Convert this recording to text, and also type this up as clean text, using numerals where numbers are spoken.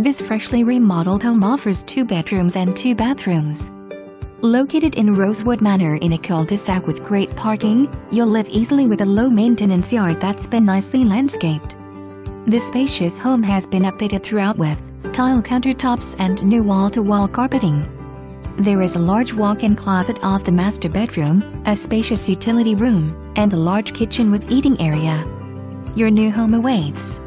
This freshly remodeled home offers 2 bedrooms and 2 bathrooms. Located in Rosewood Manor in a cul-de-sac with great parking, you'll live easily with a low-maintenance yard that's been nicely landscaped. This spacious home has been updated throughout with tile countertops and new wall-to-wall carpeting. There is a large walk-in closet off the master bedroom, a spacious utility room, and a large kitchen with eating area. Your new home awaits.